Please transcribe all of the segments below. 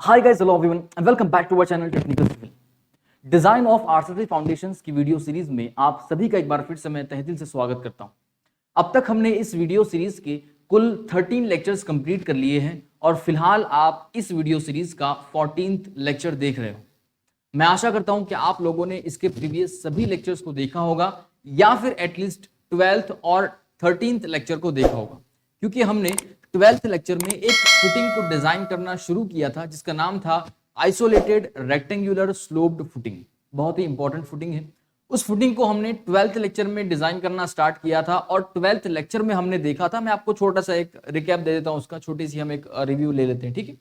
Hi guys, hello everyone and welcome back to our channel technical civil. Design of RCC foundations की video series में आप सभी का एक बार फिर से मैं तहे दिल से स्वागत करता हूं। अब तक हमने इस वीडियो सीरीज के कुल 13 लेक्चर्स कंप्लीट कर लिए हैं और फिलहाल आप इस वीडियो सीरीज का 14th लेक्चर देख रहे हो। मैं आशा करता हूं कि आप लोगों ने इसके प्रीवियस सभी लेक्चर्स को देखा होगा या फिर एटलीस्ट 12th और 13th लेक्चर को देखा होगा, क्योंकि हमने 12th लेक्चर में एक फुटिंग को डिजाइन करना शुरू किया था जिसका नाम था आइसोलेटेड रेक्टेंगुलर स्लोप्ड फुटिंग। बहुत ही इंपॉर्टेंट फुटिंग है। उस फुटिंग को हमने 12th लेक्चर में डिजाइन करना स्टार्ट किया था और 12th लेक्चर में हमने देखा था, मैं आपको छोटा सा एक रिकैप दे देता हूं, उसका छोटी सी हम एक रिव्यू ले लेते हैं। ठीक है,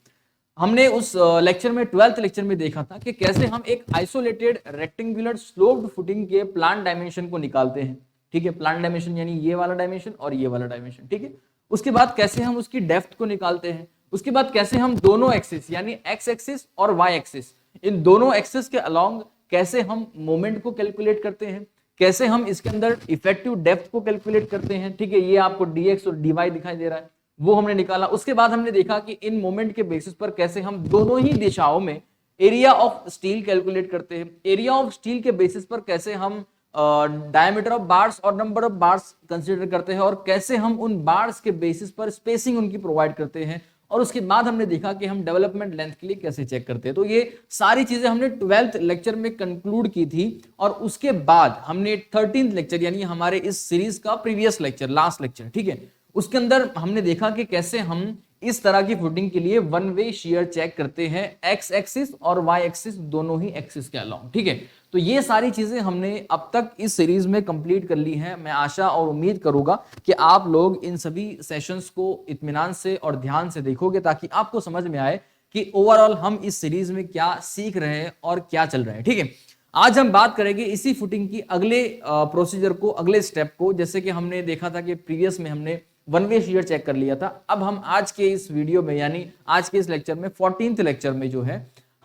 हमने उस लेक्चर में 12th लेक्चर में देखा था कि कैसे हम एक आइसोलेटेड रेक्टेंगुलर स्लोप्ड फुटिंग के प्लान डायमेंशन को निकालते हैं। ठीक है, प्लान डायमेंशन यानी ये वाला डायमेंशन और ये वाला डायमेंशन। ठीक है, उसके बाद कैसे हम उसकी डेप्थ को निकालते हैं, उसके बाद कैसे हम दोनों एक्सिस यानी एक्स एक्सिस और वाई एक्सिस, इन दोनों एक्सिस के अलोंग कैसे हम मोमेंट को कैलकुलेट करते हैं, कैसे हम इसके अंदर इफेक्टिव डेप्थ को कैलकुलेट करते हैं। ठीक है, ये आपको dx और dy दिखाई दे रहा है, वो हमने निकाला। उसके बाद हमने देखा कि इन मोमेंट के बेसिस पर कैसे हम दोनों ही दिशाओं में एरिया ऑफ स्टील कैलकुलेट करते हैं। एरिया ऑफ स्टील के बेसिस पर कैसे हम डायमीटर ऑफ बार्स और नंबर ऑफ बार्स कंसीडर करते हैं और कैसे हम उन बार्स के बेसिस पर स्पेसिंग उनकी प्रोवाइड करते हैं। और उसके बाद हमने देखा कि हम डेवलपमेंट लेंथ के लिए कैसे चेक करते हैं। तो ये सारी चीजें हमने 12th लेक्चर में कंक्लूड की थी और उसके बाद हमने 13th लेक्चर यानी हमारे इस सीरीज का प्रीवियस लेक्चर, लास्ट लेक्चर, ठीक है, उसके अंदर हमने देखा कि कैसे हम इस तरह की फुटिंग के लिए वन वे शेयर चेक करते हैं एक्स एक्सिस और वाई एक्सिस दोनों ही एक्सिस के अलावा। ठीक है, तो ये सारी चीजें हमने अब तक इस सीरीज में कंप्लीट कर ली हैं। मैं आशा और उम्मीद करूंगा कि आप लोग इन सभी सेशंस को इत्मीनान से और ध्यान से देखोगे ताकि आपको समझ में आए कि ओवरऑल हम इस सीरीज में क्या सीख रहे हैं और क्या चल रहा है। ठीक है, आज हम बात करेंगे इसी फुटिंग की अगले प्रोसीजर को, अगले स्टेप को। जैसे कि हमने देखा था कि प्रीवियस में हमने वन वे शेयर चेक कर लिया था, अब हम आज के इस वीडियो में यानी आज के इस लेक्चर में 14th लेक्चर में जो है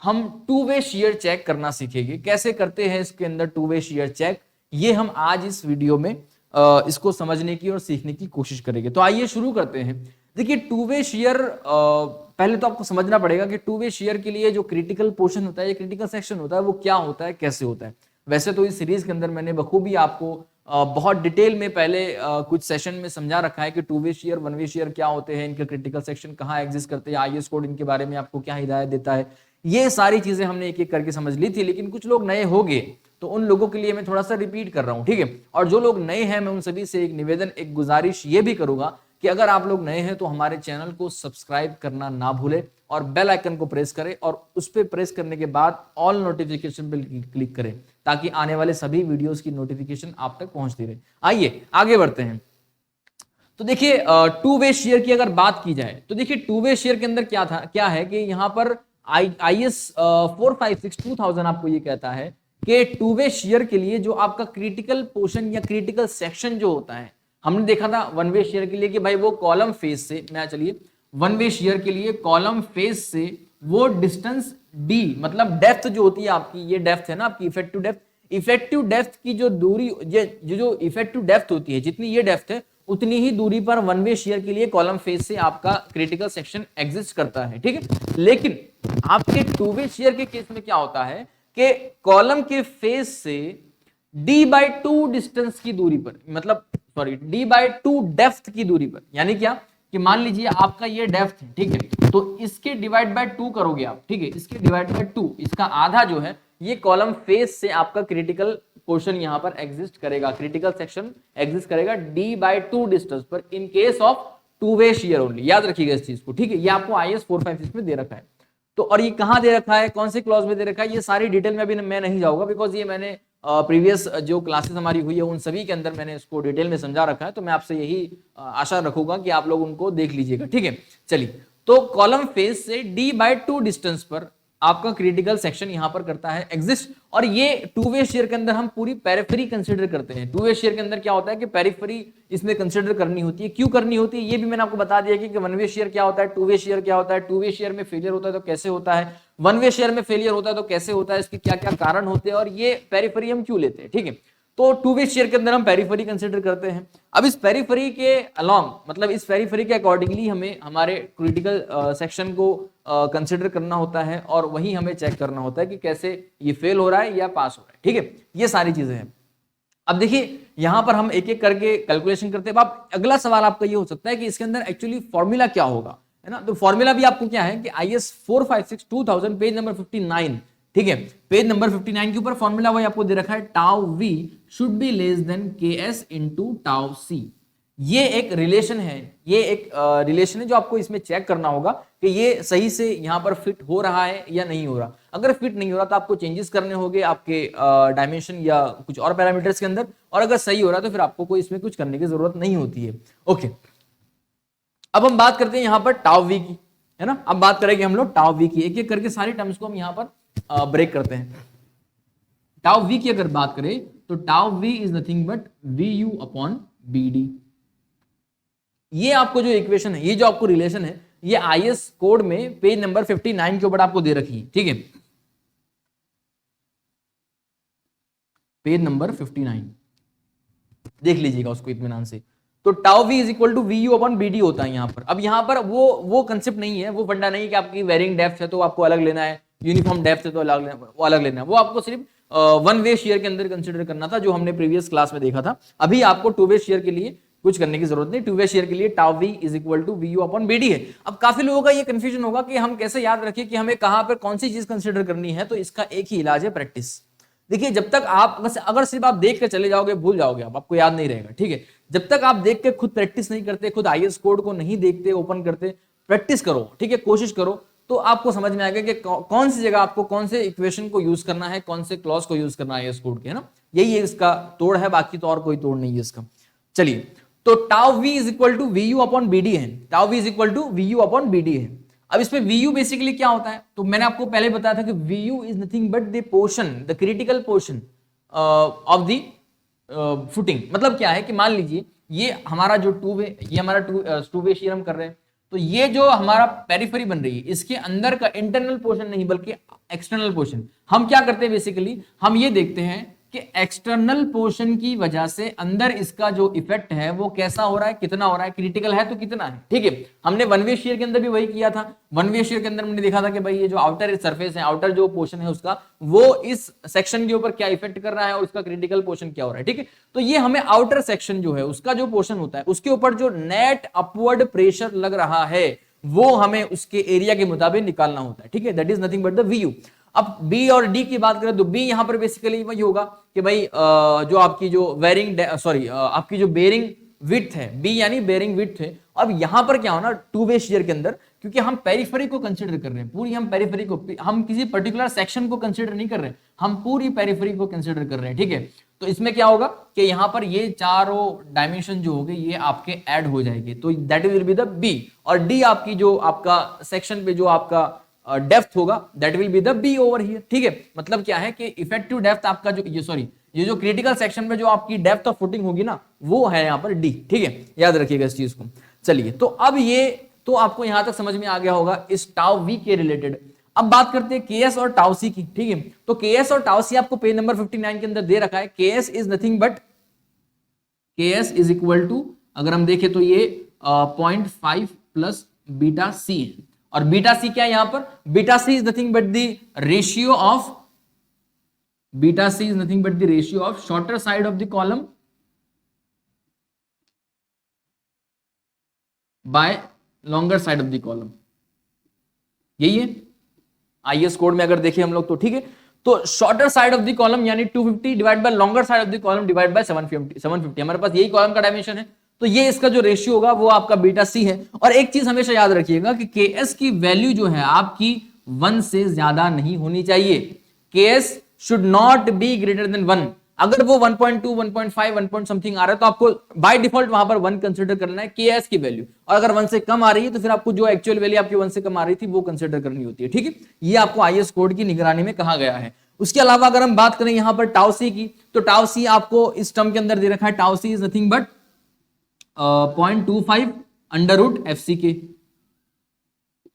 हम टू वे शेयर चेक करना सीखेंगे। कैसे करते हैं इसके अंदर टू वे शेयर चेक, ये हम आज इस वीडियो में इसको समझने की और सीखने की कोशिश करेंगे। तो आइए शुरू करते हैं। देखिए, टू वे शेयर पहले तो आपको समझना पड़ेगा कि टू वे शेयर के लिए जो क्रिटिकल पोर्शन होता है, क्रिटिकल सेक्शन होता है, वो क्या होता है, कैसे होता है। वैसे तो इस सीरीज के अंदर मैंने बखूबी आपको बहुत डिटेल में पहले कुछ सेशन में समझा रखा है कि to way share, one way share क्या होते हैं, इनके क्रिटिकल सेक्शन कहाँ एग्जिस्ट करते हैं, आईएस कोड इनके बारे में आपको क्या हिदायत देता है। ये सारी चीजें हमने एक एक करके समझ ली थी, लेकिन कुछ लोग नए हो गए तो उन लोगों के लिए मैं थोड़ा सा रिपीट कर रहा हूं। ठीक है, और जो लोग नए हैं मैं उन सभी से एक निवेदन, एक गुजारिश ये भी करूंगा कि अगर आप लोग नए हैं तो हमारे चैनल को सब्सक्राइब करना ना भूलें और बेल आइकन को प्रेस करें और उस पर प्रेस करने के बाद ऑल नोटिफिकेशन पर क्लिक करें ताकि आने वाले सभी वीडियोस की नोटिफिकेशन आप तक पहुंचती रहे। आइए आगे बढ़ते हैं। तो देखिए, टू वे शेयर की अगर बात की जाए तो देखिए टू वे शेयर के अंदर क्या है कि यहाँ पर IS 456-2000 आपको ये कहता है कि टू वे शेयर के लिए जो आपका क्रिटिकल पोर्शन या क्रिटिकल सेक्शन जो होता है, हमने देखा था वन वे शेयर के लिए कि भाई वो कॉलम फेस से, मैं चलिए वन वे शेयर के लिए कॉलम फेस से वो डिस्टेंस d मतलब डेप्थ जो होती है आपकी, ये डेप्थ है ना आपकी इफेक्टिव डेप्थ, इफेक्टिव डेप्थ की जो दूरी, जो इफेक्टिव डेप्थ होती है, जितनी ये डेप्थ है उतनी ही दूरी पर वन वे शेयर के लिए कॉलम फेस से आपका क्रिटिकल सेक्शन एग्जिस्ट करता है। ठीक है, लेकिन आपके टू वे शेयर के केस में क्या होता है कि कॉलम के फेस से d/2 डिस्टेंस की दूरी पर, मतलब सॉरी d/2 डेप्थ की दूरी पर, यानी क्या कि मान लीजिए आपका ये डेप्थ है, ठीक है, तो इसके डिवाइड बाय 2 करोगे आप। ठीक है, इसके डिवाइड बाय 2, इसका आधा जो है ये कॉलम फेस से आपका क्रिटिकल पोर्शन यहां पर एग्जिस्ट करेगा, क्रिटिकल सेक्शन एग्जिस्ट करेगा d/2 डिस्टेंस पर in case of to way share only. याद रखिएगा इस चीज को। ठीक है, ये आपको IS 456 में दे रखा है। तो और ये कहां दे रखा है, कौन से क्लॉज में दे रखा है, ये सारी डिटेल में अभी मैं नहीं जाऊंगा बिकॉज ये मैंने प्रीवियस जो क्लासेस हमारी हुई है उन सभी के अंदर मैंने इसको डिटेल में समझा रखा है। तो मैं आपसे यही आशा रखूंगा कि आप लोग उनको देख लीजिएगा। ठीक है, चलिए, तो कॉलम फेस से d/2 डिस्टेंस पर आपका क्रिटिकल सेक्शन यहां पर करता है एग्जिस्ट। और ये टू वे शेयर के अंदर हम पूरी पेरिफेरी कंसीडर करते हैं। टू वे शेयर के अंदर क्या होता है कि पेरिफेरी इसमें कंसीडर करनी होती है। क्यों करनी होती है ये भी मैंने आपको बता दिया कि वन वे शेयर क्या होता है, टू वे शेयर क्या होता है, टू वे शेयर में फेलियर होता है तो कैसे होता है, वन वे शेयर में फेलियर होता है तो कैसे होता है, इसके क्या क्या कारण होते हैं और ये पेरिफेरी हम क्यों लेते हैं। ठीक है, तो टू वे शेयर के अंदर हम पेरिफेरी कंसिडर करते हैं। अब इस पेरिफेरी के अलोंग, मतलब इस पेरिफेरी के अकॉर्डिंगली हमें हमारे क्रिटिकल सेक्शन को कंसिडर करना होता है और वही हमें चेक करना होता है कि कैसे ये फेल हो रहा है या पास हो रहा है। ठीक है, ये सारी चीजें हैं। अब देखिए यहां पर हम एक एक करके कैलकुलेशन करते हैं। अब अगला सवाल आपका ये हो सकता है कि इसके अंदर एक्चुअली फॉर्मूला क्या होगा, है ना। तो फॉर्मूला भी आपको क्या है कि IS 456-2000 पेज नंबर 59, ठीक है, पेज नंबर 59 के ऊपर फॉर्मूला वही आपको दे रखा है, tau we should be less than KS into tau C. ये एक रिलेशन है, ये एक रिलेशन है जो आपको इसमें चेक करना होगा कि ये सही से यहाँ पर फिट हो रहा है या नहीं हो रहा। अगर फिट नहीं हो रहा तो आपको चेंजेस करने होंगे आपके डायमेंशन या कुछ और पैरामीटर्स के अंदर, और अगर सही हो रहा तो फिर आपको कोई इसमें कुछ करने की जरूरत नहीं होती है। ओके, अब हम बात करते हैं यहाँ पर टाउ वी की, है ना। अब बात करेंगे हम लोग टाउ वी की, एक एक करके सारी टर्म्स को हम यहाँ पर ब्रेक करते हैं। टाउ वी की अगर बात करें तो tau v is nothing but VU upon BD। ये आपको जो इक्वेशन है, ये जो आपको रिलेशन है, ये IS कोड में पेज नंबर 59 के ऊपर आपको दे रखी है। ठीक है, पेज नंबर 59 देख लीजिएगा उसको इत्मीनान से। तो tau v is equal to VU upon BD होता है यहाँ पर। अब यहाँ पर वो कंसेप्ट नहीं है, वो फंडा नहीं है कि आपकी वेरिंग डेप्थ है तो आपको अलग लेना है, यूनिफॉर्म डेप्थ है तो अलग लेना है। वो आपको सिर्फ वन वे शेयर के अंदर कंसिडर करना था, जो हमने प्रीवियस क्लास में देखा था। अभी आपको टू वे शेयर के लिए कुछ करने की जरूरत नहीं। टू वे शेयर के लिए tau v is equal to VU upon BD है। अब काफी लोगों का ये कंफ्यूजन होगा कि हम कैसे याद रखें कि हमें कहां पर कौन सी चीज कंसिडर करनी है। तो इसका एक ही इलाज है, प्रैक्टिस। देखिए जब तक आप अगर सिर्फ आप देख के चले जाओगे, भूल जाओगे, आपको याद नहीं रहेगा। ठीक है, जब तक आप देख के खुद प्रैक्टिस नहीं करते, खुद IS कोड को नहीं देखते, ओपन करते, प्रैक्टिस करो, ठीक है, कोशिश करो, तो आपको समझ में आएगा कि कौन सी जगह आपको कौन से इक्वेशन को यूज करना है, कौन से क्लॉज को यूज करना है IS कोड के, है ना। यही है इसका तोड़ है, बाकी तो और कोई तोड़ नहीं है इसका। चलिए, तो tau v is equal to VU upon BD है। Tau v is equal to VU upon BD है। अब इसमें VU बेसिकली क्या होता है, तो मैंने आपको पहले बताया था कि VU is nothing but the portion, the critical portion of the footing. मतलब क्या है कि मान लीजिए ये हमारा जो टू वे, ये हमारा टू वे शेयर हम कर रहे हैं, तो ये जो हमारा पेरिफेरी बन रही है, इसके अंदर का इंटरनल पोर्शन नहीं बल्कि एक्सटर्नल पोर्शन। हम क्या करते हैं बेसिकली, हम ये देखते हैं कि एक्सटर्नल पोर्शन की वजह से अंदर इसका जो इफेक्ट है वो कैसा हो रहा है, कितना हो रहा है, क्रिटिकल है तो कितना है। ठीक है, हमने वन वे शेयर के अंदर भी वही किया था। वन वे शेयर के अंदर हमने देखा था कि भाई ये जो आउटर सरफेस है, आउटर जो पोर्शन है उसका, वो इस सेक्शन के ऊपर क्या इफेक्ट कर रहा है और उसका क्रिटिकल पोर्शन क्या हो रहा है। ठीक है, तो ये हमें आउटर सेक्शन जो है उसका जो पोर्शन होता है उसके ऊपर जो नेट अपवर्ड प्रेशर लग रहा है वो हमें उसके एरिया के मुताबिक निकालना होता है। ठीक है, that is nothing but the VU। अब B और D की बात करें तो B यहां पर बेसिकली वही होगा कि भाई जो आपकी जो आपकी जो बेरिंग विड्थ है, B यानी बेरिंग विड्थ है। अब यहां पर क्या होना, टू वे शेयर के अंदर, क्योंकि हम पेरिफेरी को कंसीडर कर रहे हैं, पूरी हम पेरिफेरी को, हम किसी पर्टिकुलर सेक्शन को कंसीडर नहीं कर रहे, हम पूरी पेरिफेरी को कंसीडर कर रहे हैं। ठीक है, तो इसमें क्या होगा कि यहां पर ये चारों डायमेंशन जो होंगे ये आपके ऐड हो जाएंगे, तो that will be the B। और D आपकी जो आपका सेक्शन पे जो आपका डेप्थ होगा that will be the B over here. ठीक है, मतलब क्या है कि इफेक्टिव डेप्थ आपका जो ये जो क्रिटिकल सेक्शन में जो आपकी डेप्थ ऑफ फुटिंग होगी ना, वो है यहाँ पर D। ठीक है, याद रखिएगा इस चीज को। चलिए, तो अब ये तो आपको यहां तक समझ में आ गया होगा इस टाउ वी के रिलेटेड। अब बात करते हैं KS और टाउ सी की। ठीक है, तो KS और टाउ सी आपको पेज नंबर 59 के अंदर दे रखा है। KS is nothing but KS is equal to, अगर हम देखें तो ये 0.5 प्लस बीटा सी है। और बीटा सी क्या है यहां पर, beta c is nothing but the ratio of, beta c is nothing but the ratio of shorter side of the column by longer side of the column. यही है IS code में अगर देखें हम लोग तो। ठीक है, तो shorter side of the column यानी 250 divide by longer side of the column divide bye 750। हमारे पास यही कॉलम का डायमेंशन है, तो ये इसका जो रेशियो होगा वो आपका बीटा सी है। और एक चीज हमेशा याद रखिएगा कि KS की वैल्यू जो है आपकी 1 से ज्यादा नहीं होनी चाहिए। KS should not be greater than 1। अगर वो 1.2, 1.5, 1 पॉइंट समथिंग आ रहा है तो आपको बाय डिफॉल्ट वहां पर 1 कंसीडर करना है KS की वैल्यू। और अगर 1 से कम आ रही है तो फिर आपको जो एक्चुअल वैल्यू आपकी 1 से कम आ रही थी वो कंसीडर करनी होती है। ठीक है, ये आपको IS कोड की निगरानी में कहा गया है। उसके अलावा अगर हम बात करें यहां पर टाउ सी की, तो टाउ सी आपको इस टर्म के अंदर दे रखा है। Tau c is nothing but 0.25 under root FC के।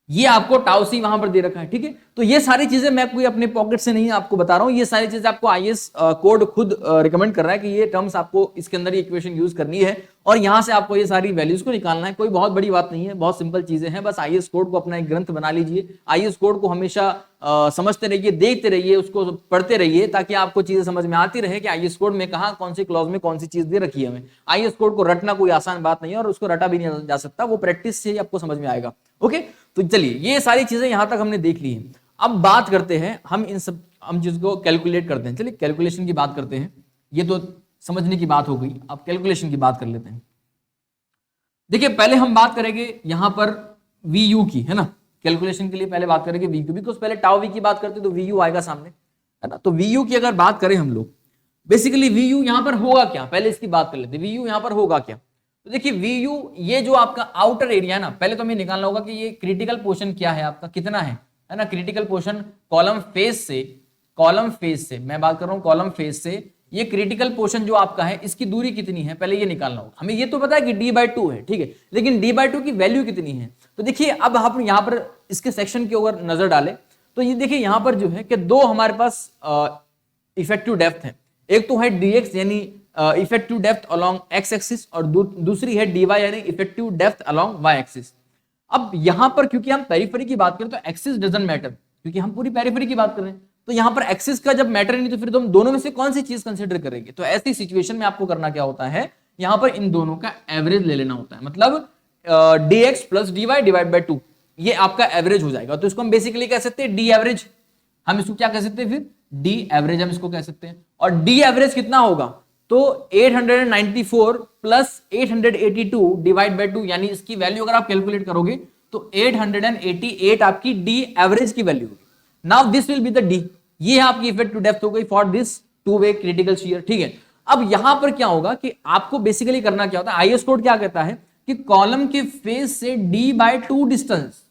ये आपको टाउ सी वहां पर दे रखा है, ठीक है। तो ये सारी चीजें मैं कोई अपने पॉकेट से नहीं आपको बता रहा हूं, ये सारी चीजें आपको आईएएस कोड खुद रिकमेंड कर रहा है कि ये टर्म्स आपको इसके अंदर इक्वेशन यूज करनी है और यहां से आपको ये सारी वैल्यूज को निकालना है। कोई बहुत बड़ी बात नहीं है, बहुत सिंपल चीजें हैं, बस आईएएस कोड को अपना एक ग्रंथ बना लीजिए। आईएएस कोड को हमेशा समझते रहिए, देखते रहिए, उसको पढ़ते रहिए, ताकि आपको चीजें समझ में आती रहे कि आईएएस कोड में कहां कौन सी क्लॉज में कौन सी चीज दे रखी है हमें। आईएएस कोड को रटना कोई आसान बात नहीं है और उसको रटा भी नहीं जा सकता, वो प्रैक्टिस से ही आपको समझ में आएगा। ओके, तो चलिए ये सारी चीजें यहां तक हमने देख ली हैं। अब बात करते हैं हम इन सब हम जिसको कैलकुलेट करते हैं। चलिए कैलकुलेशन की बात करते हैं, ये तो समझने की बात हो गई, अब कैलकुलेशन की बात कर लेते हैं। देखिए पहले हम बात करेंगे यहां पर वी यू की, है ना। कैलकुलेशन के लिए पहले बात करेंगे वी क्यू, बिकॉज पहले टाउ वी की बात करते तो वी यू आएगा सामने, है ना। तो वी यू की अगर बात करें हम लोग, बेसिकली वी यू यहां पर होगा क्या, पहले इसकी बात कर लेते हैं। वी यू यहां पर होगा क्या, तो देखिए वी यू ये जो आपका आउटर एरिया है ना, पहले तो हमें निकालना होगा कि ये क्रिटिकल पोर्शन क्या है आपका, कितना है ना। क्रिटिकल पोर्शन कॉलम फेस से मैं बात कर रहा हूं, कॉलम फेस से ये क्रिटिकल पोर्शन जो आपका है इसकी दूरी कितनी है, पहले ये निकालना होगा हमें। ये तो पता है कि d/2 है, ठीक है, लेकिन d/2 की वैल्यू कितनी है। तो देखिए अब हम यहां पर इसके सेक्शन के ऊपर नजर डालें तो ये देखिए यहां पर जो है कि दो हमारे पास इफेक्टिव डेप्थ है, एक तो है dx यानी effective depth along x axis और दूसरी है dy यानी effective depth along y axis. अब यहां पर क्योंकि हम पेरिफेरी की बात करें तो एक्सिस डजंट मैटर, क्योंकि हम पूरी पेरिफेरी की बात कर रहे हैं, तो यहां पर एक्सिस का जब मैटर नहीं तो फिर हम दोनों में से कौन सी चीज कंसीडर करेंगे। तो ऐसी सिचुएशन में आपको करना क्या होता है, यहां पर इन दोनों का एवरेज ले लेना होता है, मतलब dx plus dy divide by 2, ये आपका एवरेज हो जाएगा। तो इसको हम बेसिकली कह सकते हैं डी एवरेज, हम इसको क्या कह सकते हैं फिर, डी एवरेज हम इसको कह सकते हैं। और डी एवरेज कितना होगा, तो 894 प्लस 882 डिवाइड बाय 2, यानी इसकी वैल्यू अगर आप कैलकुलेट करोगे तो 888 आपकी डी एवरेज की वैल्यू होगी। Now this will be the D, ये आपकी इफेक्टिव डेप्थ हो गई for this two way critical shear, ठीक है। अब यहां पर क्या होगा कि आपको बेसिकली करना क्या होता है, आईएस कोड क्या कहता है कि कॉलम के फेस से d/2 डिस्टेंस,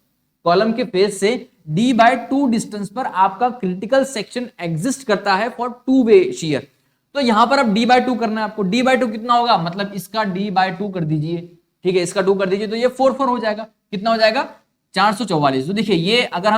कॉलम के फेस से d/2 डिस्टेंस पर आपका क्रिटिकल सेक्शन एग्जिस्ट करता है फॉर टू वे शियर। तो यहां पर अब d/2 करना है आपको, d/2 कितना होगा, मतलब इसका d/2 कर दीजिए, ठीक है, इसका 2 कर दीजिए तो ये 4 हो जाएगा, कितना हो जाएगा 444। तो देखिए ये अगर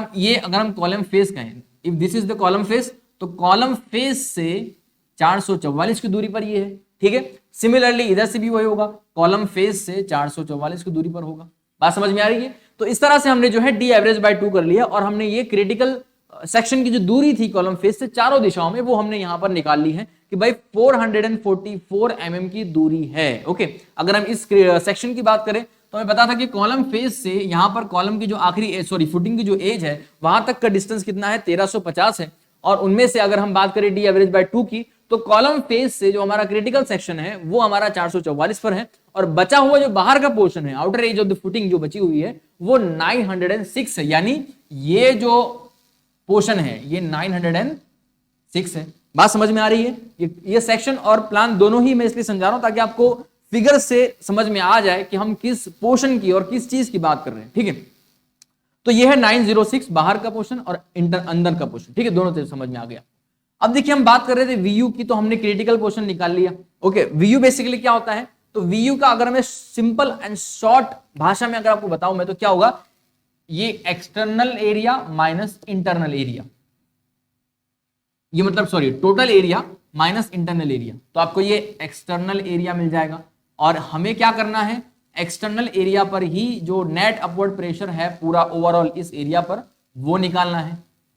हम कॉलम फेस कहें, if this is the column face, तो कॉलम फेस से 444 की दूरी पर ये है, ठीक है। सिमिलरली इधर से भी वही होगा, कॉलम फेस से 444 की दूरी पर होगा। बात समझ में आ रही है। तो इस तरह से हमने जो है डी एवरेज बाय 2 कर लिया और हमने ये क्रिटिकल सेक्शन की जो दूरी थी कॉलम फेस से चारों दिशाओं में वो हमने यहां पर निकाल ली है कि भाई 444 mm की दूरी है। ओके, अगर हम इस सेक्शन की बात करें तो हमें पता था कि कॉलम फेस से यहां पर कॉलम की जो आखिरी फुटिंग की जो एज है वहां तक का डिस्टेंस कितना है, 1350 है। और उनमें से अगर हम बात करें डी एवरेज बाय 2 की, तो कॉलम फेस से जो हमारा क्रिटिकल सेक्शन है वो हमारा 444 पर है और बचा हुआ जो बाहर का पोर्शन है, outer as of the footing जो बची हुई है वो 906 है, यानी ये जो पोर्शन है ये 906 है। बात समझ में आ रही है। ये सेक्शन और प्लान दोनों ही मैं इसलिए समझा रहा हूं ताकि आपको फिगर से समझ में आ जाए कि हम किस पोर्शन की और किस चीज की बात कर रहे हैं, ठीक है। तो ये है 906 बाहर का पोर्शन और अंदर का पोर्शन, ठीक है, दोनों से समझ में आ गया। अब देखिए हम बात कर रहे थे वीयू की, तो हमने क्रिटिकल पोर्शन निकाल लिया। ओके, वीयू बेसिकली क्या होता है, तो वीयू का अगर मैं सिंपल एंड शॉर्ट भाषा में अगर आपको बताऊं मैं, तो क्या होगा, ये external area minus internal area, ये मतलब sorry total area minus internal area, तो आपको ये एक्सटर्नल एरिया मिल जाएगा। और हमें क्या करना है, एक्सटर्नल एरिया पर ही जो नेट अपवर्ड प्रेशर है पूरा ओवरऑल इस एरिया पर वो निकालना है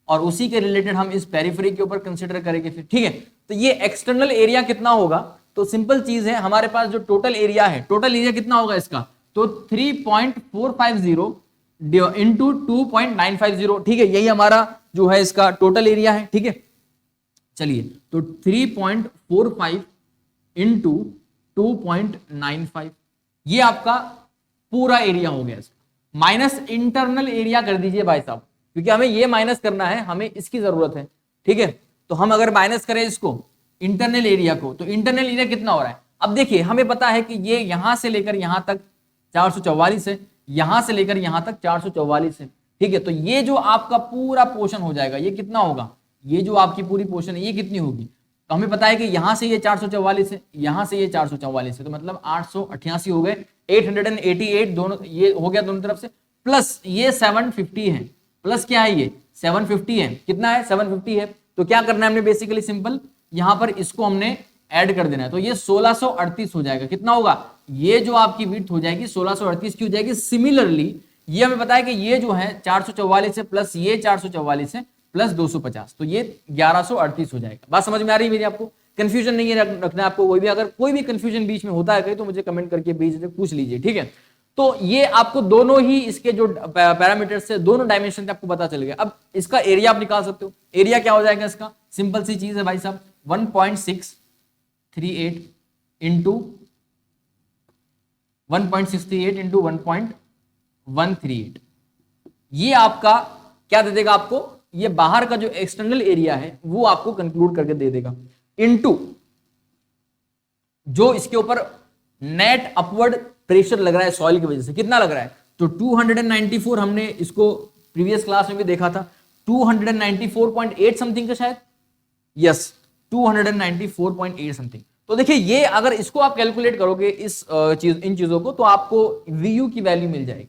और उसी के रिलेटेड हम इस पेरिफेरी के ऊपर कंसीडर करेंगे फिर, ठीक है। तो ये एक्सटर्नल एरिया कितना होगा, तो सिंपल चीज है, हमारे पास जो टोटल एरिया है, टोटल एरिया कितना होगा इसका, तो 3.450 इंटू 2.950, ठीक है, यही हमारा जो है इसका टोटल एरिया है, ठीक है। चलिए तो 3.45 इंटू 2.95 ये आपका पूरा एरिया हो गया। इसका माइनस इंटरनल एरिया कर दीजिए भाई साहब, क्योंकि हमें ये माइनस करना है, हमें इसकी जरूरत है, ठीक है। तो हम अगर माइनस करें इसको इंटरनल एरिया को, तो इंटरनल एरिया कितना हो रहा है, अब देखिए हमें पता है कि ये यहां से लेकर यहां तक 444 है, यहां से लेकर यहां तक 444 है, ठीक है। तो ये जो आपका पूरा पोर्शन हो जाएगा ये कितना होगा, ये जो आपकी पूरी पोर्शन है ये कितनी होगी, तो हमें पता है कि यहां से ये 444 है, यहां से ये 444 है, तो मतलब 888 हो गए, 888 दोनों ये हो गया दोनों तरफ से, प्लस ये 750 है, प्लस क्या है ये 750 है, कितना है 750 है। तो क्या करना है हमने बेसिकली सिंपल, यहां पर इसको हमने ऐड कर देना है, तो ये 1638 हो जाएगा। कितना होगा, ये जो आपकी विड्थ हो जाएगी 1638 की हो जाएगी। सिमिलरली ये हमें पता है कि ये जो है 444 है प्लस ये 444 है प्लस 250, तो ये 1138 हो जाएगा। बात समझ में आ रही है मेरी आपको, कंफ्यूजन नहीं है रखना है आपको। कोई भी अगर कोई भी कंफ्यूजन बीच में होता है कहीं तो मुझे कमेंट करके बीच में पूछ लीजिए, ठीक है। तो ये आपको दोनों ही इसके जो पैरामीटर्स से दोनों डायमेंशन से आपको पता चल गया। अब इसका एरिया आप निकाल सकते हो। एरिया क्या हो जाएगा इसका, सिंपल सी चीज है भाई साहब, 1.638 इंटू 1.68 इंटू 1.138, ये आपका क्या दे देगा आपको, ये बाहर का जो एक्सटर्नल एरिया है वो आपको कंक्लूड करके दे देगा, इनटू जो इसके ऊपर नेट अपवर्ड प्रेशर लग रहा है सॉइल की वजह से, कितना लग रहा है, तो 294, हमने इसको प्रीवियस क्लास में भी देखा था 294.8 समथिंग का शायद, यस 294.8 समथिंग। तो देखिए ये अगर इसको आप कैलकुलेट करोगे इस इन चीजों को, तो आपको Vu की वैल्यू मिल जाएगी।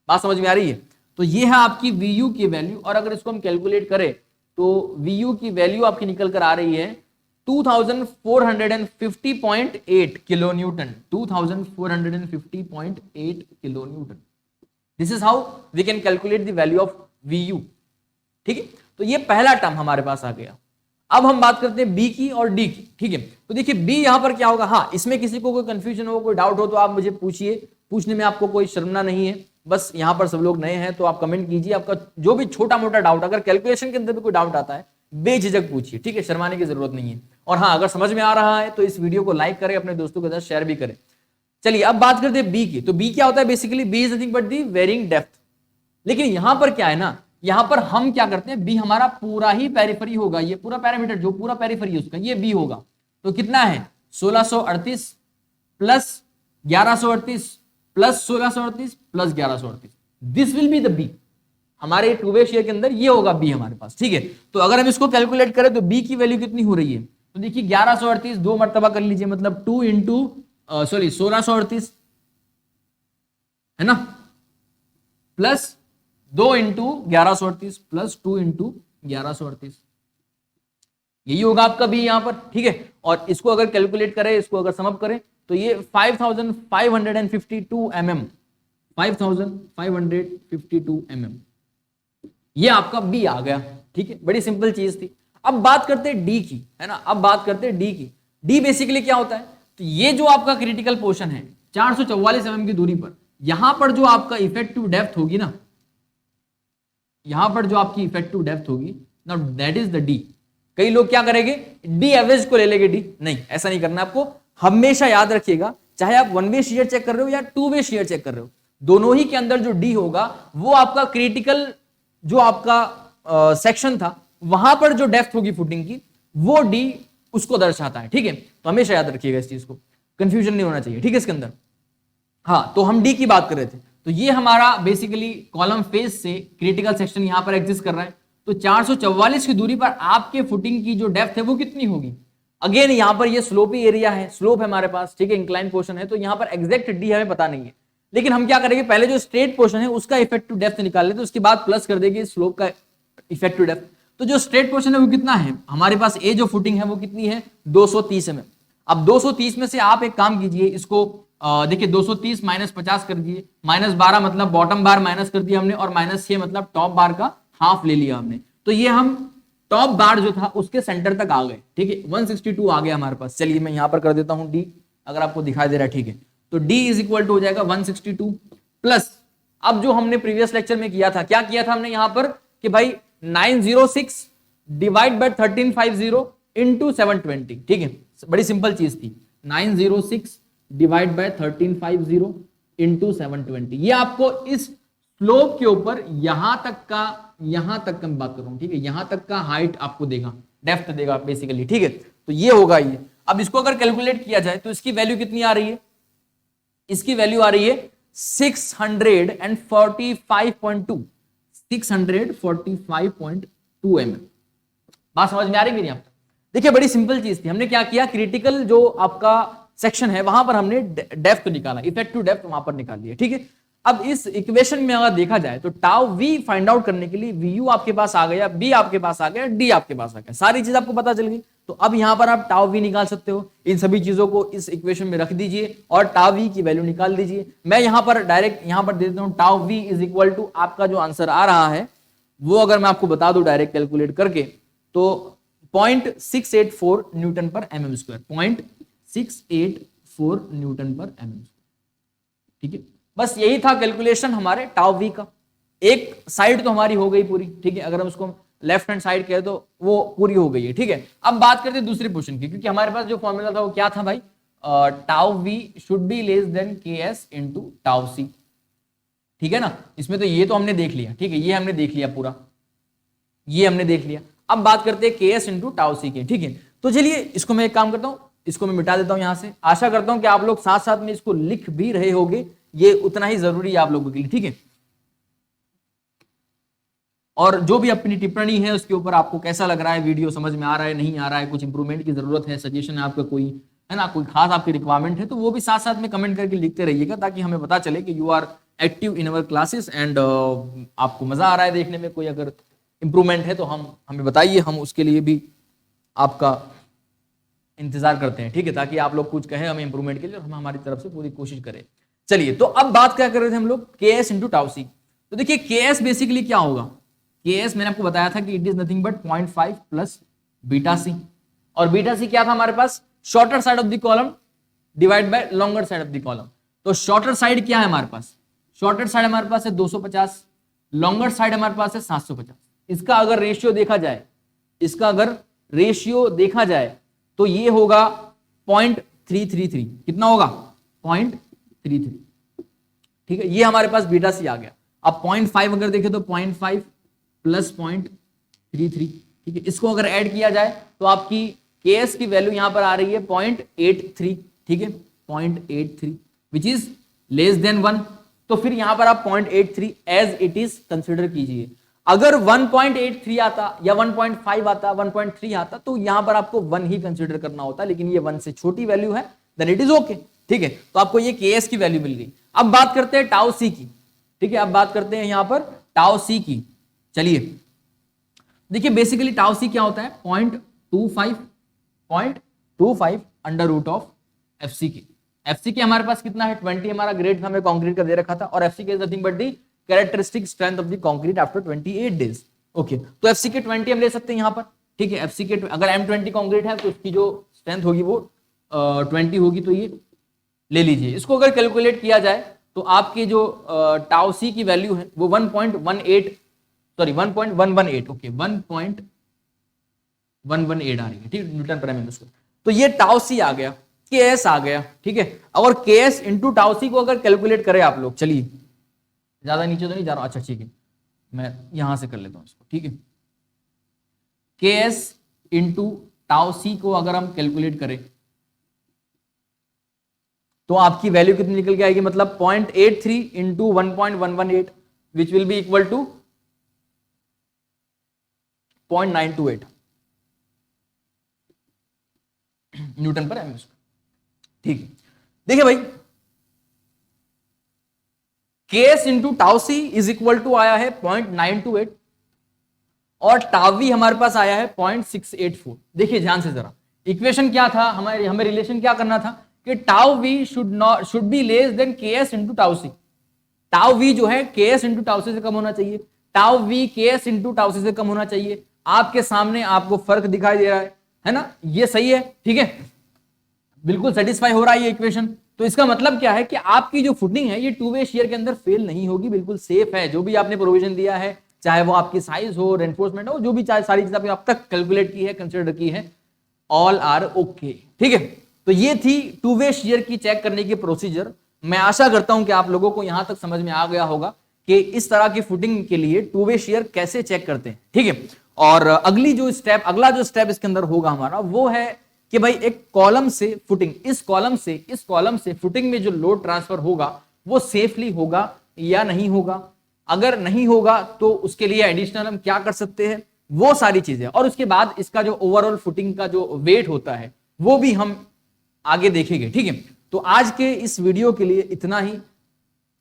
बात समझ में आ रही है। तो ये है आपकी Vu की वैल्यू, और अगर इसको हम कैलकुलेट करें तो Vu की वैल्यू आपकी निकल कर आ रही है 2450.8 kilo newton, 2450.8 kilo newton. This is how we can calculate the value of Vu, ठीक है। तो ये पहला टर्म हमारे पास आ गया। अब हम बात करते हैं बी की और डी की, ठीक है। तो देखिए बी यहां पर क्या होगा, हाँ इसमें किसी को कोई कंफ्यूजन हो, कोई डाउट हो तो आप मुझे पूछिए, पूछने में आपको कोई शर्मना नहीं है। बस यहां पर सब लोग नए हैं तो आप कमेंट कीजिए, आपका जो भी छोटा मोटा डाउट, अगर कैलकुलेशन के अंदर भी कोई डाउट आता है बेझिझक पूछिए, ठीक है, शर्माने की जरूरत नहीं है। और हाँ अगर समझ में आ रहा है तो इस वीडियो को लाइक करें, अपने दोस्तों के साथ शेयर भी करें। चलिए अब बात करते हैं बी की। तो बी क्या होता है, basically b is nothing but the bearing depth. लेकिन यहां पर क्या है ना, यहां पर हम क्या करते हैं, बी हमारा पूरा ही पेरिफेरी होगा, ये पूरा पैरामीटर जो पूरा पेरिफेरी है उसका ये बी होगा। तो कितना है 1638 plus 1138 plus 1638 plus 1138, this will be the b. हमारे टू वे शेयर के अंदर ये होगा बी हमारे पास, ठीक है। तो अगर हम इसको कैलकुलेट करें तो बी की वैल्यू कितनी हो रही है, तो देखिए 1138 दो मर्तबा कर लीजिए, मतलब 2 इंटू 1638 है ना, प्लस 2 इंटू 1138 प्लस 2 इंटू 1138, यही होगा आपका बी यहां पर, ठीक है। और इसको अगर कैलकुलेट करें, इसको अगर समअप करें तो ये 5552 mm, 5552 mm, ये आपका बी आ गया, ठीक है। बड़ी सिंपल चीज थी। अब बात करते हैं डी की, है ना, अब बात करते हैं डी की। डी बेसिकली क्या होता है, तो ये जो आपका क्रिटिकल पोर्शन है 444 mm की दूरी पर, यहां पर जो आपका इफेक्टिव डेप्थ होगी ना, यहां पर जो आपकी इफेक्टिव डेप्थ होगी ना, दैट इज द डी। कई लोग क्या करेंगे, डी एवरेज को ले लेंगे डी, नहीं ऐसा नहीं करना आपको। हमेशा याद रखिएगा, चाहे आप वन वे शेयर चेक कर रहे हो या टू वे शेयर चेक कर रहे हो, दोनों ही के अंदर जो डी होगा वो आपका क्रिटिकल जो आपका सेक्शन था वहां पर जो डेप्थ होगी फुटिंग की, वो डी उसको दर्शाता है, ठीक है। तो हमेशा याद रखिएगा इस चीज को, कंफ्यूजन नहीं होना चाहिए, ठीक है इसके अंदर। हाँ तो हम डी की बात कर रहे थे, तो ये हमारा बेसिकली कॉलम फेस से क्रिटिकल सेक्शन यहां पर एग्जिस्ट कर रहा है। तो 444 की दूरी पर आपके फुटिंग की जो डेप्थ है वो कितनी होगी। अगेन यहां पर ये स्लोपी एरिया है, स्लोप है हमारे पास, ठीक है, इंक्लाइन पोर्शन है, तो यहां पर एग्जैक्ट डी हमें पता नहीं है। लेकिन हम क्या करेंगे, पहले जो स्ट्रेट पोर्शन है उसका इफेक्टिव डेप्थ निकाल लेते, उसके बाद प्लस कर देंगे स्लोप का इफेक्टिव डेप्थ। तो जो स्ट्रेट पोर्शन है वो कितना है हमारे पास, ए जो फुटिंग है वो कितनी है 230 mm। अब 230 में से आप एक काम कीजिए, इसको देखिए 230 माइनस 50 कर दिए, माइनस 12 मतलब बॉटम बार माइनस कर दिया हमने, और माइनस 6 मतलब टॉप बार का हाफ ले लिया हमने। तो ये हम टॉप बार जो था उसके सेंटर तक आ गए, ठीक है, 162 आ गया हमारे पास। चलिए मैं यहां पर कर देता हूं डी, अगर आपको दिखाई दे रहा है, ठीक है। तो डी इज इक्वल टू हो जाएगा 162 प्लस, अब जो हमने प्रीवियस लेक्चर में किया था, क्या किया था हमने यहां पर कि भाई 906 डिवाइड बाय 1350 इंटू 720, ठीक है, बड़ी सिंपल चीज थी, 906 डिवाइड बाय 1350 इंटू 720। ये आपको इस स्लोप के ऊपर यहां तक का मैं बात कर रहा हूं, ठीक है, यहां तक का हाइट आपको देगा, डेप्थ देगा बेसिकली, ठीक है। तो ये होगा ये। अब इसको अगर कैलकुलेट किया जाए तो इसकी वैल्यू कितनी आ रही है, इसकी वैल्यू आ रही है 645.2 645.2 mm। बात समझ में आ रही मेरी आपको। देखिए बड़ी सिंपल चीज थी, हमने क्या किया, क्रिटिकल जो आपका सेक्शन है वहां पर हमने डेप्थ निकाला, इफेक्टिव डेप्थ वहां पर निकाल लिया, ठीक है। अब इस इक्वेशन में अगर देखा जाए तो टाउ वी फाइंड आउट करने के लिए वी यू आपके पास आ गया, बी आपके पास आ गया, डी आपके पास आ गया, सारी चीज आपको पता चल गई। तो अब यहां पर आप टाउ वी निकाल सकते हो, इन सभी चीजों को इस इक्वेशन में रख दीजिए और टाउ वी की वैल्यू निकाल दीजिए। मैं यहां पर डायरेक्ट यहां पर दे देता हूं tau v is equal to आपका जो आंसर आ रहा है वो अगर मैं आपको बता दूं डायरेक्ट कैलकुलेट करके तो 0.684 न्यूटन पर एमएम स्क्वायर, 0.684 न्यूटन पर एमएम। ठीक है, बस यही था कैलकुलेशन हमारे टाउ वी का। एक साइड तो हमारी हो गई पूरी। ठीक है, अगर हम उसको लेफ्ट हैंड साइड कहे तो वो पूरी हो गई है। ठीक है, अब बात करते हैं दूसरे क्वेश्चन की, क्योंकि हमारे पास जो फॉर्मूला था वो क्या था भाई, tau we should be less than K S into tau c. ठीक है ना, इसमें तो ये तो हमने देख लिया। ठीक है, ये हमने देख लिया पूरा, ये हमने देख लिया। अब बात करते हैं के एस इंटू टाउ सी के। ठीक है, तो चलिए इसको मैं एक काम करता हूं, इसको मैं मिटा देता हूं यहां से। आशा करता हूं कि आप लोग साथ साथ में इसको लिख भी रहे होंगे, ये उतना ही जरूरी है आप लोगों के लिए। ठीक है, और जो भी अपनी टिप्पणी है उसके ऊपर आपको कैसा लग रहा है, वीडियो समझ में आ रहा है नहीं आ रहा है, कुछ इंप्रूवमेंट की जरूरत है, सजेशन है आपका कोई, है ना, कोई खास आपकी रिक्वायरमेंट है, तो वो भी साथ साथ में कमेंट करके लिखते रहिएगा, ताकि हमें पता चले कि you are active in our classes and आपको मजा आ रहा है देखने में। कोई अगर इंप्रूवमेंट है तो हमें बताइए, हम उसके लिए भी आपका इंतजार करते हैं। ठीक है, ताकि आप लोग कुछ कहें हमें इंप्रूवमेंट के लिए, हम हमारी तरफ से पूरी कोशिश करें। चलिए, तो अब बात क्या कर रहे थे हम लोग, के एस इंटू टाउ सी। तो देखिए के एस बेसिकली क्या होगा, के एस मैंने आपको बताया था कि it is nothing but 0.5 plus beta C, और बीटा सी क्या था हमारे पास, shorter side of the column divide by longer side of the column. तो शॉर्टर साइड क्या है हमारे पास, शॉर्टर साइड हमारे पास है 250, लॉन्गर साइड हमारे पास है 750। इसका अगर रेशियो देखा जाए, इसका अगर रेशियो देखा जाए तो ये होगा 0.333। कितना होगा, 0.33। ठीक है, ये हमारे पास बीटा सी आ गया। अब 0.5 अगर देखें तो 0.5 प्लस 0.33। ठीक है, इसको अगर ऐड किया जाए तो आपकी के एस की वैल्यू यहां पर आ रही है 0.83। ठीक है, 0.83 विच इज लेस देन 1। तो फिर यहां पर आप 0.83 एज इट इज कंसिडर कीजिए। अगर 1.83 आता या 1.5 आता, 1.3 आता, तो यहां पर आपको 1 ही कंसिडर करना होता, लेकिन ये 1 से छोटी वैल्यू है, देन इट इज ओके। ठीक है, तो आपको ये के एस की वैल्यू मिल गई। अब बात करते हैं टाउ सी की। ठीक है, अब बात करते हैं यहां पर टाउ सी की। चलिए देखिए, बेसिकली टाउ सी क्या होता है, 0.25 under root of F C के। एफ सी के हमारे पास कितना है, 20 हमारा ग्रेड हमें कंक्रीट का दे रखा था, और एफ सी के is nothing but the characteristic strength of the concrete after 28 days. Okay, तो एफ सी के 20 हम ले सकते हैं यहां पर। ठीक है, एफ सी के अगर M20 कंक्रीट है तो उसकी जो स्ट्रेंथ होगी वो 20 होगी, तो ये ले लीजिए। इसको अगर कैलकुलेट किया जाए तो आपकी जो टाउ सी की वैल्यू है वो 1.18 ओके 1.118 आ रही है। ठीक है, न्यूटन पर एमएम स्क्वायर। तो ये टाउ सी आ गया, के एस आ गया। ठीक है, और के एस इंटू टाउ सी को अगर कैलकुलेट करें आप लोग, चलिए ज्यादा नीचे तो नहीं जा रहा, अच्छा ठीक है मैं यहां से कर लेता हूं इसको। ठीक है, के एस इंटू टाउ सी को अगर हम कैलकुलेट करें तो आपकी वैल्यू कितनी निकल के आएगी, मतलब 0.83 into 1.118 which will be equal to 0.928 newton per m square. ठीक है, देखिए भाई K S into tau c is equal to आया है 0.928 और टाउ वी हमारे पास आया है 0.684। देखिए ध्यान से जरा, इक्वेशन क्या था हमारे, हमें रिलेशन क्या करना था कि tau we should be less than K S into tau C. Tau V जो है के एस इंटू टाउ सी से कम होना चाहिए, टाउ वी के एस इंटू टाउ सी से कम होना चाहिए। आपके सामने आपको फर्क दिखाई दे रहा है ना, ये सही है। ठीक है, बिल्कुल सेटिस्फाई हो रहा है ये इक्वेशन। तो इसका मतलब क्या है कि आपकी जो फुटिंग है ये टू वे शियर के अंदर फेल नहीं होगी, बिल्कुल सेफ है। जो भी आपने प्रोविजन दिया है, चाहे वो आपकी साइज हो, रेनफोर्समेंट हो, जो भी चाहे सारी चीज आपने अब तक कैलकुलेट की है, कंसिडर की है, ऑल आर ओके। ठीक है, तो ये थी टू वे शियर की चेक करने की प्रोसीजर। मैं आशा करता हूं कि आप लोगों को यहां तक समझ में आ गया होगा कि इस तरह की फुटिंग के लिए टू वे शियर कैसे चेक करते हैं। ठीक है, और अगला जो स्टेप इसके अंदर होगा हमारा वो है कि भाई एक कॉलम से फुटिंग, इस कॉलम से फुटिंग में जो लोड ट्रांसफर होगा वो सेफली होगा या नहीं होगा। अगर नहीं होगा तो उसके लिए एडिशनल हम क्या कर सकते हैं, वो सारी चीजें, और उसके बाद इसका जो ओवरऑल फुटिंग का जो वेट होता है वो भी हम आगे देखेंगे। ठीक है, तो आज के इस वीडियो के लिए इतना ही।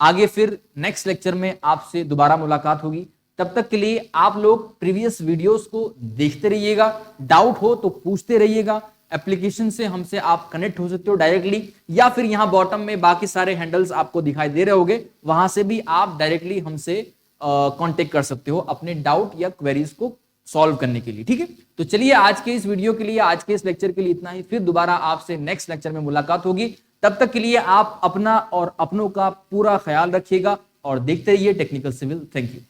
आगे फिर नेक्स्ट लेक्चर में आपसे दोबारा मुलाकात होगी। तब तक के लिए आप लोग प्रीवियस वीडियोस को देखते रहिएगा, डाउट हो तो पूछते रहिएगा। एप्लीकेशन से हमसे आप कनेक्ट हो सकते हो डायरेक्टली, या फिर यहां बॉटम में बाकी सारे हैंडल्स आपको दिखाई दे रहे होंगे, वहां से भी आप डायरेक्टली हमसे कांटेक्ट कर सकते हो अपने डाउट या क्वेरीज को सॉल्व करने के लिए। ठीक है, तो चलिए आज के इस वीडियो के लिए, आज के इस लेक्चर के लिए इतना ही। फिर दोबारा आपसे नेक्स्ट लेक्चर में मुलाकात होगी। तब तक के लिए आप अपना और अपनों का पूरा ख्याल रखिएगा और देखते रहिए टेक्निकल सिविल। Thank you.